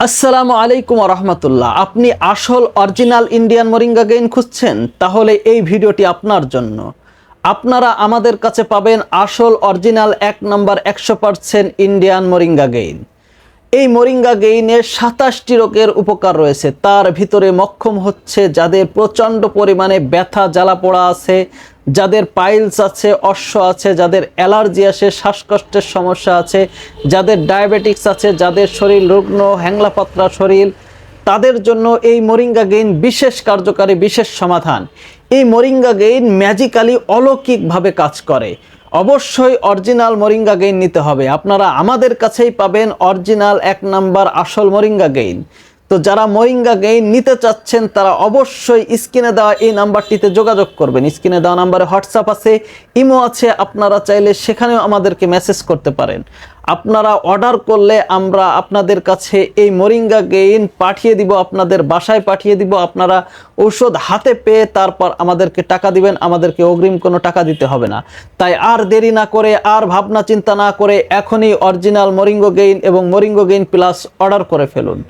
আসসালামু আলাইকুম রহমতুল্লাহ। আপনি আসল অরিজিনাল ইন্ডিয়ান মোরিঙ্গা গেইন খুঁজছেন? তাহলে এই ভিডিওটি আপনার জন্য। আপনারা আমাদের কাছে পাবেন আসল অরিজিনাল 1 নম্বর 100% ইন্ডিয়ান মোরিঙ্গা গেইন। এই মোরিঙ্গা গেইনের 27টি রোগের উপকার রয়েছে। তার ভিতরে মক্ষম হচ্ছে যাদের প্রচণ্ড পরিমাণে ব্যথা জ্বালা পোড়া আছে, যাদের পাইলস আছে, অশ্ব আছে, যাদের অ্যালার্জি আছে, শ্বাসকষ্টের সমস্যা আছে, যাদের ডায়াবেটিক্স আছে, যাদের শরীর রুগ্ন হ্যাংলা পাতলা শরীর, তাদের জন্য এই মোরিঙ্গা গেইন বিশেষ কার্যকারী, বিশেষ সমাধান। এই মোরিঙ্গা গেইন ম্যাজিক্যালি অলৌকিকভাবে কাজ করে। অবশ্যই অরিজিনাল মোরিঙ্গা গেইন নিতে হবে। আপনারা আমাদের কাছেই পাবেন অরিজিনাল 1 নাম্বার আসল মোরিঙ্গা গেইন। তো যারা মোরিঙ্গা গেইন নিতে চাচ্ছেন তারা অবশ্যই স্ক্রিনে দেওয়া এই নাম্বারটিতে যোগাযোগ করবেন। স্ক্রিনে দেওয়া নাম্বারে হোয়াটসঅ্যাপ আছে, ইমো আছে, আপনারা চাইলে সেখানেও আমাদেরকে মেসেজ করতে পারেন। আপনারা অর্ডার করলে আমরা আপনাদের কাছে এই মোরিঙ্গা গেইন পাঠিয়ে দিব, আপনাদের বাসায় পাঠিয়ে দিব। আপনারা ঔষধ হাতে পেয়ে তারপর আমাদেরকে টাকা দিবেন, আমাদেরকে অগ্রিম কোনো টাকা দিতে হবে না। তাই আর দেরি না করে, আর ভাবনা চিন্তা না করে এখনই অরিজিনাল মোরিঙ্গা গেইন এবং মোরিঙ্গা গেইন প্লাস অর্ডার করে ফেলুন।